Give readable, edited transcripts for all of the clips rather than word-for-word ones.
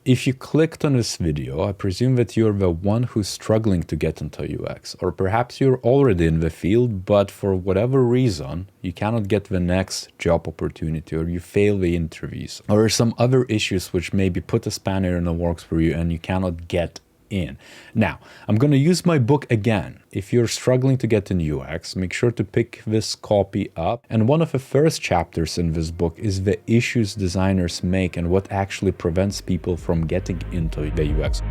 If you clicked on this video, I presume that you're the one who's struggling to get into UX, or perhaps you're already in the field, but for whatever reason, you cannot get the next job opportunity, or you fail the interviews, or some other issues which maybe put a spanner in the works for you and you cannot get in. Now, I'm going to use my book again. If you're struggling to get in UX, make sure to pick this copy up. And one of the first chapters in this book is the issues designers make and what actually prevents people from getting into the UX.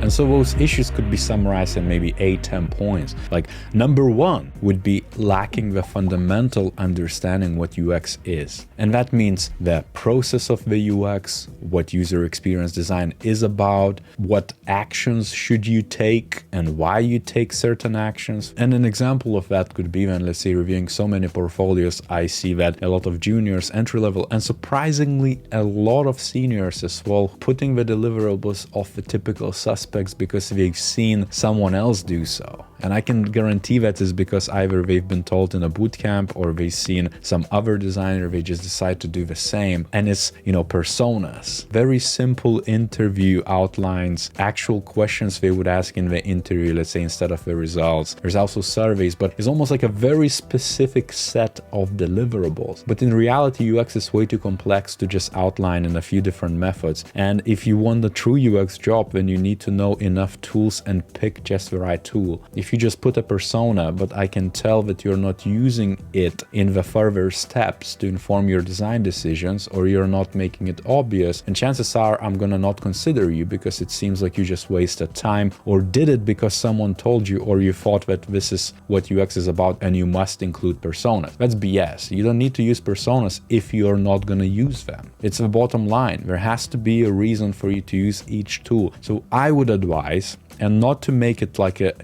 And so those issues could be summarized in maybe 8-10 points. Like number 1 would be lacking the fundamental understanding what UX is. And that means the process of the UX, what user experience design is about, what actions should you take and why you take certain actions. And an example of that could be when, let's say, reviewing so many portfolios, I see that a lot of juniors, entry level, and surprisingly a lot of seniors as well, putting the deliverables of the typical suspects because they've seen someone else do so. And I can guarantee that is because either they've been told in a boot camp or they've seen some other designer, they just decide to do the same. And it's, personas. Very simple interview outlines, actual questions they would ask in the interview, let's say, instead of the results. There's also surveys, but it's almost like a very specific set of deliverables. But in reality, UX is way too complex to just outline in a few different methods. And if you want a true UX job, then you need to know enough tools and pick just the right tool. If you just put a persona, but I can tell that you're not using it in the further steps to inform your design decisions, or you're not making it obvious, and chances are I'm gonna not consider you because it seems like you just wasted time or did it because someone told you, or you thought that this is what UX is about and you must include personas. That's BS. You don't need to use personas if you're not gonna use them. It's the bottom line. There has to be a reason for you to use each tool. So I would advise, and not to make it like a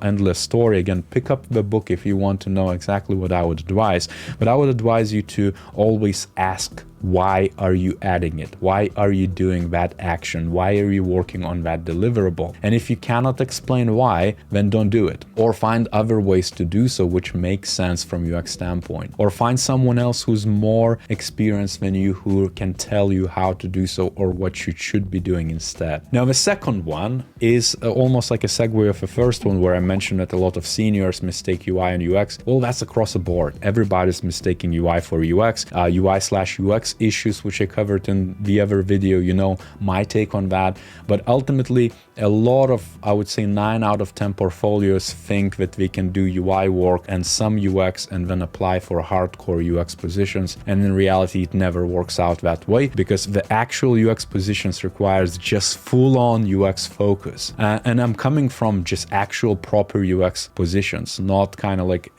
endless story, again, pick up the book if you want to know exactly what I would advise, but I would advise you to always ask, why are you adding it? Why are you doing that action? Why are you working on that deliverable? And if you cannot explain why, then don't do it. Or find other ways to do so which makes sense from UX standpoint. Or find someone else who's more experienced than you who can tell you how to do so or what you should be doing instead. Now, the second one is almost like a segue of the first one where I mentioned that a lot of seniors mistake UI and UX. Well, that's across the board. Everybody's mistaking UI for UX. UI/UX issues, which I covered in the other video, my take on that. But ultimately, a lot of, I would say 9 out of 10 portfolios think that they can do UI work and some UX and then apply for hardcore UX positions. And in reality, it never works out that way because the actual UX positions requires just full-on UX focus. And I'm coming from just actual proper UX positions, not kind of like,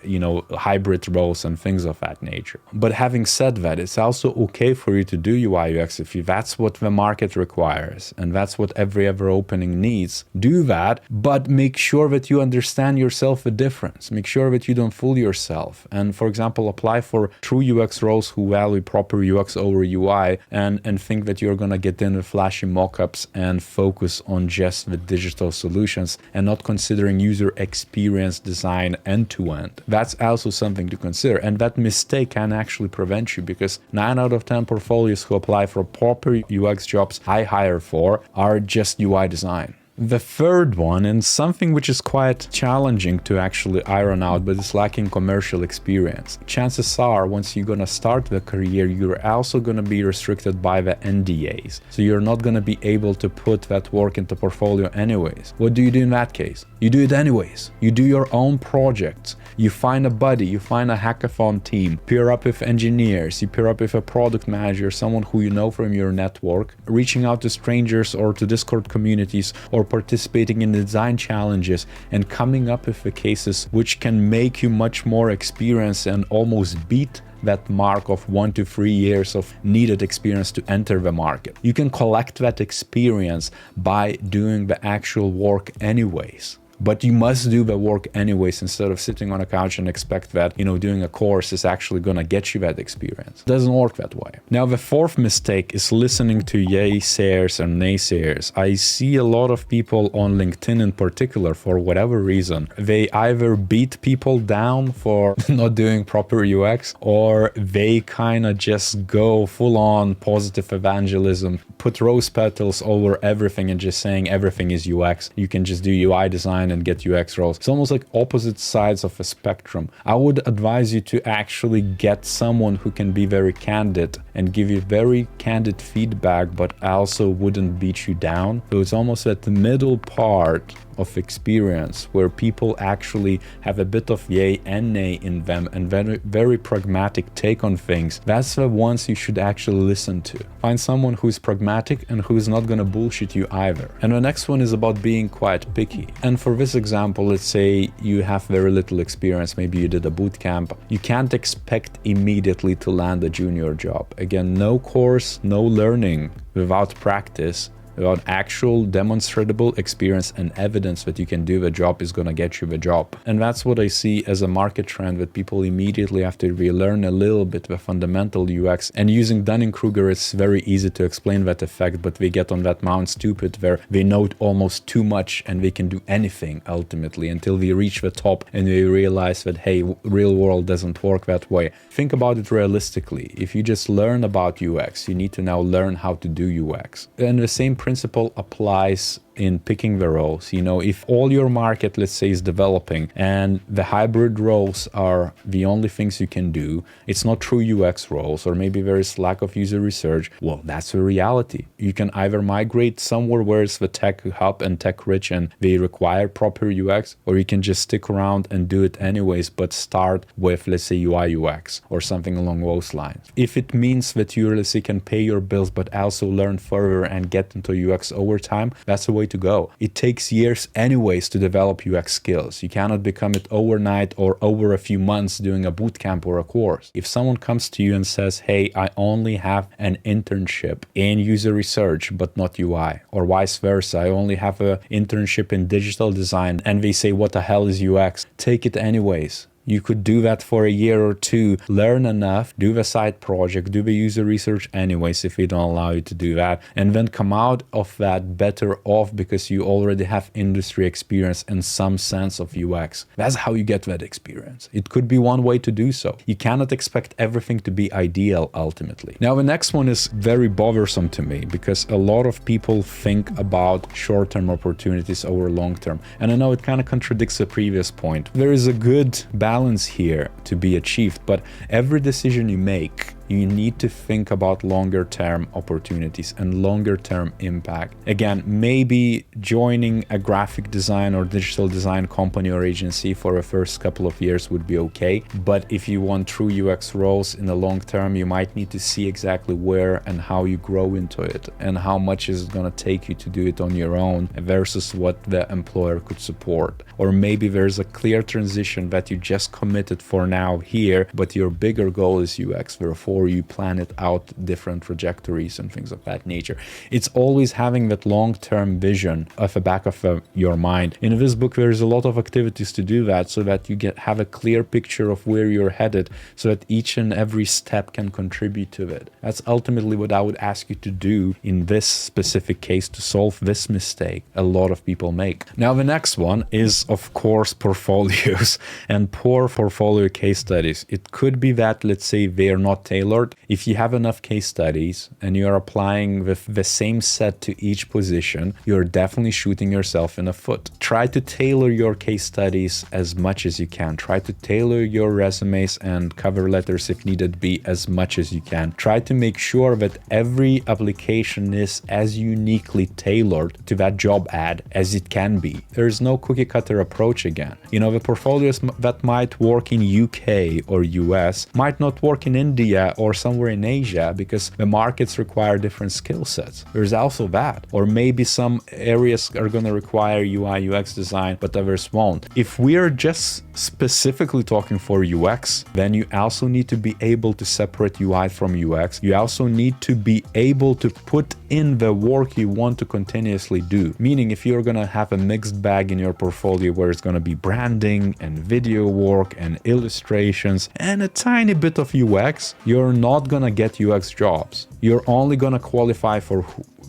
hybrid roles and things of that nature. But having said that, it's also okay for you to do UI UX if that's what the market requires and that's what every other opening needs. Do that, but make sure that you understand yourself the difference. Make sure that you don't fool yourself. And for example, apply for true UX roles who value proper UX over UI and think that you're gonna get in with flashy mockups and focus on just the digital solutions and not considering user experience design end to end. That's also something to consider. And that mistake can actually prevent you because 9 out of 10 portfolios who apply for proper UX jobs I hire for are just UI design. The third one, and something which is quite challenging to actually iron out, but it's lacking commercial experience. Chances are, once you're gonna start the career, you're also gonna be restricted by the NDAs. So you're not gonna be able to put that work into portfolio anyways. What do you do in that case? You do it anyways. You do your own projects. You find a buddy, you find a hackathon team, pair up with engineers, you pair up with a product manager, someone who you know from your network, reaching out to strangers or to Discord communities or participating in design challenges and coming up with the cases which can make you much more experienced and almost beat that mark of 1 to 3 years of needed experience to enter the market. You can collect that experience by doing the actual work anyways. but you must do the work anyways instead of sitting on a couch and expect that, doing a course is actually going to get you that experience. It doesn't work that way. Now, the fourth mistake is listening to yaysayers and naysayers. I see a lot of people on LinkedIn in particular, for whatever reason, they either beat people down for not doing proper UX, or they kind of just go full on positive evangelism, put rose petals over everything and just saying everything is UX. You can just do UI design and get UX roles. It's almost like opposite sides of a spectrum. I would advise you to actually get someone who can be very candid and give you very candid feedback, but also wouldn't beat you down. So it's almost at the middle part of experience where people actually have a bit of yay and nay in them and very pragmatic take on things. That's the ones you should actually listen to. Find someone who's pragmatic and who's not gonna bullshit you either. And the next one is about being quite picky. And for this example, let's say you have very little experience, maybe you did a boot camp. You can't expect immediately to land a junior job. Again, no course, no learning without practice, without actual demonstrable experience and evidence that you can do the job is going to get you the job. And that's what I see as a market trend, that people immediately after we learn a little bit the fundamental UX, and using Dunning-Kruger, it's very easy to explain that effect, but we get on that Mount Stupid where they know almost too much and they can do anything ultimately until we reach the top and we realize that, hey, real world doesn't work that way. Think about it realistically. If you just learn about UX, you need to now learn how to do UX. And the same principle applies in picking the roles. If all your market, let's say, is developing and the hybrid roles are the only things you can do, it's not true UX roles, or maybe there is lack of user research, well, that's the reality. You can either migrate somewhere where it's the tech hub and tech rich and they require proper UX, or you can just stick around and do it anyways, but start with, let's say, UI UX or something along those lines. If it means that you, let's say, can pay your bills, but also learn further and get into UX over time, that's the way to go. It takes years anyways to develop UX skills. You cannot become it overnight or over a few months doing a boot camp or a course. If someone comes to you and says, hey, I only have an internship in user research but not UI, or vice versa, I only have an internship in digital design, and they say, what the hell is UX? Take it anyways. You could do that for a year or two, learn enough, do the side project, do the user research anyways if they don't allow you to do that, and then come out of that better off because you already have industry experience and some sense of UX. That's how you get that experience. It could be one way to do so. You cannot expect everything to be ideal ultimately. Now, the next one is very bothersome to me because a lot of people think about short-term opportunities over long-term. And I know it kind of contradicts the previous point. There is a good balance here to be achieved, but every decision you make, you need to think about longer term opportunities and longer term impact. Again, maybe joining a graphic design or digital design company or agency for the first couple of years would be okay. But if you want true UX roles in the long term, you might need to see exactly where and how you grow into it and how much is it going to take you to do it on your own versus what the employer could support. Or maybe there's a clear transition that you just committed for now here, but your bigger goal is UX, therefore you plan it out different trajectories and things of that nature. It's always having that long-term vision at the back of your mind. In this book, there's a lot of activities to do that so that you have a clear picture of where you're headed so that each and every step can contribute to it. That's ultimately what I would ask you to do in this specific case to solve this mistake a lot of people make. Now, the next one is, of course, portfolios and poor portfolio case studies. It could be that, let's say, they are not tailored. If you have enough case studies and you're applying the same set to each position, you're definitely shooting yourself in the foot. Try to tailor your case studies as much as you can. Try to tailor your resumes and cover letters if needed be as much as you can. Try to make sure that every application is as uniquely tailored to that job ad as it can be. There's no cookie cutter approach again. The portfolios that might work in UK or US might not work in India or somewhere in Asia because the markets require different skill sets. There's also that. Or maybe some areas are going to require UI UX design, but others won't. If we are just specifically talking for UX, then you also need to be able to separate UI from UX. You also need to be able to put in the work you want to continuously do. Meaning if you're going to have a mixed bag in your portfolio where it's going to be branding and video work and illustrations and a tiny bit of UX, you're not going to get UX jobs. You're only going to qualify for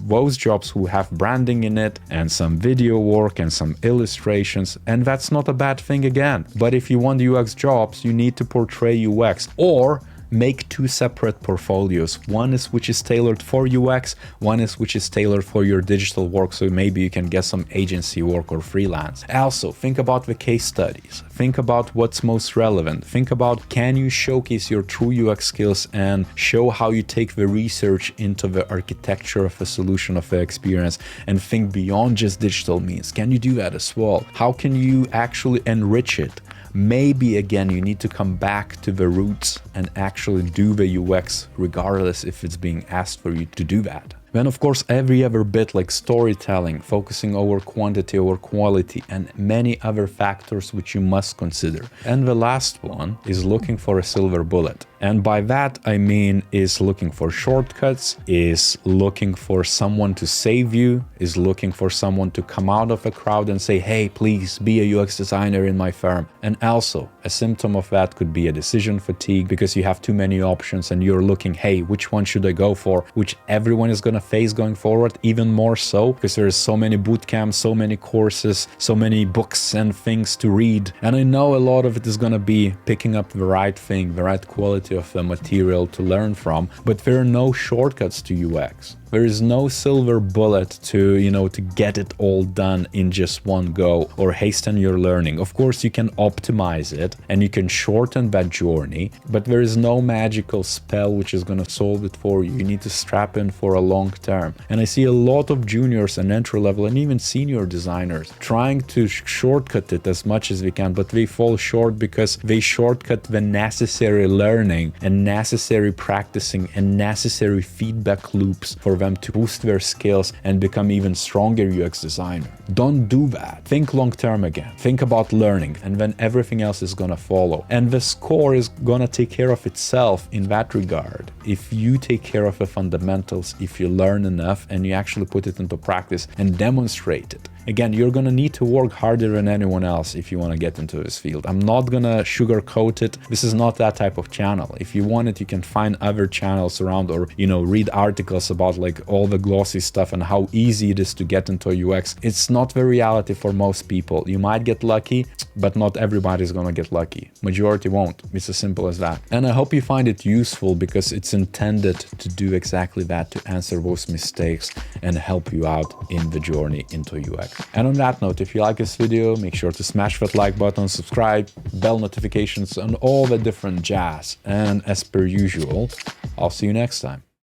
those jobs who have branding in it and some video work and some illustrations, and that's not a bad thing again. But if you want UX jobs, you need to portray UX or make two separate portfolios. One is which is tailored for UX, one is which is tailored for your digital work, so maybe you can get some agency work or freelance. Also, think about the case studies. Think about what's most relevant. Think about, can you showcase your true UX skills and show how you take the research into the architecture of a solution of the experience and think beyond just digital means. Can you do that as well? How can you actually enrich it? Maybe again you need to come back to the roots and actually do the UX regardless if it's being asked for you to do that. Then of course every other bit like storytelling, focusing over quantity over quality, and many other factors which you must consider. And the last one is looking for a silver bullet. And by that I mean is looking for shortcuts, is looking for someone to save you, is looking for someone to come out of a crowd and say, hey, please be a UX designer in my firm. And also a symptom of that could be a decision fatigue because you have too many options and you're looking, hey, which one should I go for? Which everyone is going to face going forward, even more so because there's so many boot camps, so many courses, so many books and things to read. And I know a lot of it is going to be picking up the right thing, the right quality of the material to learn from, but there are no shortcuts to UX. There is no silver bullet to, to get it all done in just one go or hasten your learning. Of course, you can optimize it and you can shorten that journey, but there is no magical spell which is going to solve it for you. You need to strap in for a long term. And I see a lot of juniors and entry level and even senior designers trying to shortcut it as much as they can, but they fall short because they shortcut the necessary learning and necessary practicing and necessary feedback loops for them to boost their skills and become even stronger UX designer. Don't do that. Think long term again. Think about learning, and then everything else is gonna follow. And the score is gonna take care of itself in that regard. If you take care of the fundamentals, if you learn enough and you actually put it into practice and demonstrate it. Again, you're gonna need to work harder than anyone else if you wanna get into this field. I'm not gonna sugarcoat it. This is not that type of channel. If you want it, you can find other channels around or, read articles about like all the glossy stuff and how easy it is to get into UX. It's not the reality for most people. You might get lucky, but not everybody's gonna get lucky. Majority won't. It's as simple as that. And I hope you find it useful because it's intended to do exactly that, to answer those mistakes and help you out in the journey into UX. And on that note, if you like this video, make sure to smash that like button, subscribe, bell notifications, and all the different jazz. And as per usual, I'll see you next time.